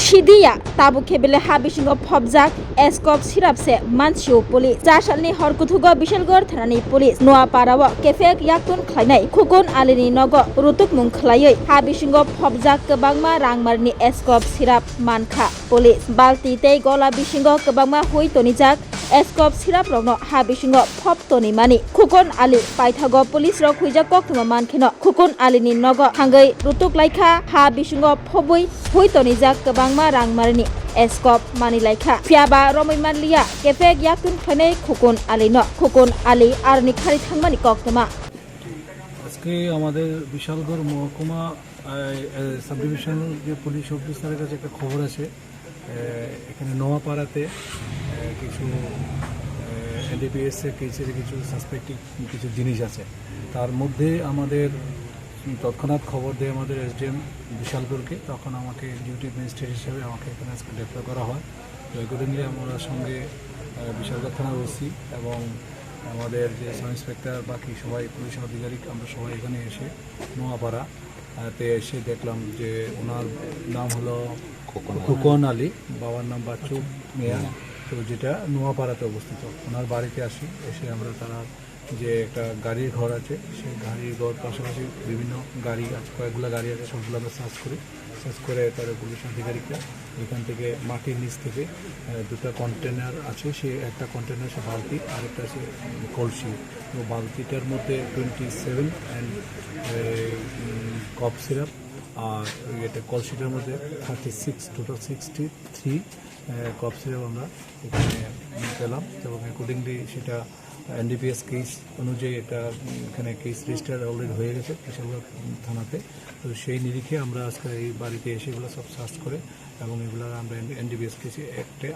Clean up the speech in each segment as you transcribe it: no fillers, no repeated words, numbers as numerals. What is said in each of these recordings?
Shidia tabu kebele habishingo phobjak eskop sirapse manchiu police jasalni horkuthugo bishalgor thanani police noa parawo kefek yaktun khlainai khukun alini nogo rutuk mung khlaioi habishingo phobjak kebangma rangmarni eskop sirap mankha police balti tei gola bishingo kebangma hui tonijak eskop sirap rokno habisingo phop toni mani khukun ali paithago police rok huijak koktuma mankhino khukun alini nogo hangai rutuk laikha habisingo phobui hui tonijak kebangma rangmarni eskop mani laikha fiaba romoi manliya kefek yaktun khanai khukun alino khukun ali arni khari thangmani koktuma আজকে আমাদের বিশালগড় মহকুমা sub division যে police অফিসারের কাছে একটা খবর আছে এখানে নোয়াপাড়াতে কিছু এনডিপিএস কেসের কিছু সাসপেক্টিং কিছু জিনিস আছে তার মধ্যে আমাদের তৎক্ষণাৎ খবর দেয় আমাদের এসডিএম বিশালগড়কে তখন আমাকে ডিউটি ম্যাজিস্ট্রেট হিসেবে আমাকে এখানে আজকে ডেপ্লয় করা হয় তো অ্যাকর্ডিংলি আমরা সঙ্গে বিশালগড় থানার ওসি এবং আমাদের যে সাব ইন্সপেক্টর বাকি সবাই পুলিশ আধিকারিক আমরা সবাই এখানে এসে নোয়াপাড়াতে এসে দেখলাম যে ওনার নাম হলো খোকন আলী বাবার নাম বাচ্চু মিয়া তো যেটা নোয়াপাড়াতে অবস্থিত ওনার বাড়িতে আসি এসে আমরা তারা যে একটা গাড়ির ঘর আছে সেই গাড়ির ঘর পাশাপাশি বিভিন্ন গাড়ি আছে কয়েকগুলো গাড়ি আছে সবগুলো আমরা সার্চ করে তারা পুলিশ আধিকারিকরা এখান থেকে মাটির নিচ থেকে দুটো কন্টেনার আছে সে একটা কন্টেনার সে বালতি আরেকটা আছে কলসি তো বালতিটার মধ্যে 27 অ্যান্ড কফ সিরাপ আর এটা কলসিটার মধ্যে 36 টোটাল 63 কফ সিরাপ আমরা এখানে পেলাম এবং অ্যাকর্ডিংলি সেটা এনডিপিএস কেস অনুযায়ী এটা এখানে কেস রেজিস্টার অলরেডি হয়ে গেছে বিশালগড় থানাতে তো সেই নিরিখে আমরা আজকে এই বাড়িতে এসে এগুলো সব সার্চ করে এবং এগুলো আমরা এনডিপিএস কেসে একটা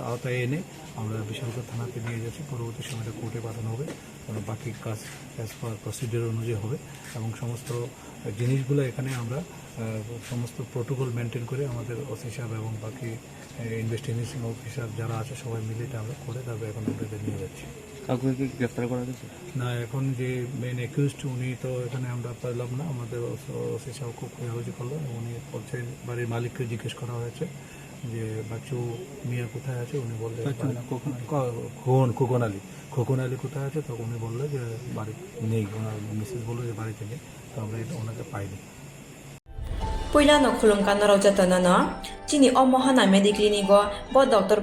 আওতায় এনে আমরা বিশালগড় থানাতে নিয়ে যাচ্ছি পরবর্তী সময়টা কোর্টে পাঠানো হবে কারণ বাকি কাজ অ্যাজ পার প্রসিডিওর অনুযায়ী হবে এবং সমস্ত জিনিসগুলো এখানে আমরা সমস্ত প্রোটোকল মেনটেন করে আমাদের ওসি সাহেব এবং বাকি ইনভেস্টিগেশন অফিসার যারা আছে সবাই মিলে এটা আমরা করে তারপরে এখন আমরা নিয়ে যাচ্ছি কাউকে কি গ্রেফতার করা গেছে না এখন যে মেন অ্যাকিউজড উনি তো এখানে আমরা পেলাম না আমাদের ওসি সাহেব খুব খোঁজাখুঁজি করলো উনি বলছেন বাড়ির মালিককে জিজ্ঞেস করা হয়েছে যে বাচ্চু মিয়া কোথায় আছে উনি বললেন খোকন আলী কোথায় আছে তখন উনি বললো যে বাড়ি নেই ওনার মিসেস বললো যে বাড়িতে নেই তো আমরা এটা ওনাকে পাইনি Puilano khulumkan rojatana chini omohana mediclinigo bo doctor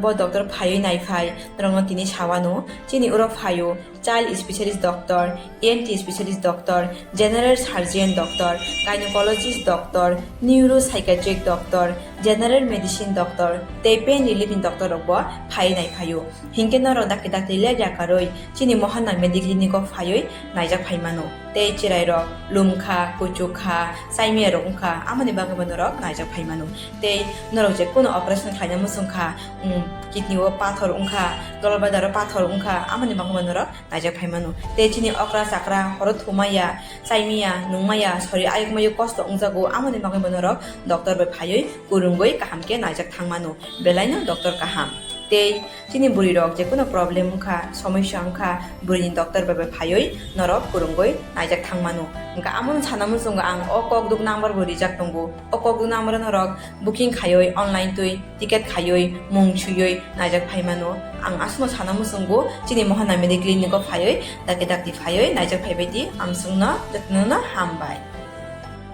phayo nai phai rongno tini chawano chini uro phayo child specialist doctor ENT specialist doctor general surgeon doctor gynecologist doctor neuropsychiatric doctor general medicine doctor te pain relieving doctor rokbo phai nai phayo hinkeno ro dakte le jakaroi chini mohana mediclinigo phayoi naijak phaimano te chirai ro lumkha kuchukha saimia rongkha amani bagabano rok naijak phaimano te norok je kono operation khaina musungkha kidney o pathor ungkha dolbadar pathor ungkha amani bagabano rok naijak phaimano te chini okra sakra horo thumaya saimia nungmaya sori ayukmayu kosto ungjago amani bagabano rok doctor bai phayoi kurungoi kahamke naijak thangmano belaino doctor kaham tei chini buri rok je kono problem ungkha somosya ungkha burini doctor bai phayoi norok kurungoi naijak thangmano engka amon sanamun sunga ang okok duk number buri jak tongo okok duk number norok booking khayoi online tui ticket khayoi mung chuyoi naijak phaimano ang asmo sanamun sungo chini mohana medical clinic phayoi dakti phayoi naijak phaibaiti amsungna datnuna hambai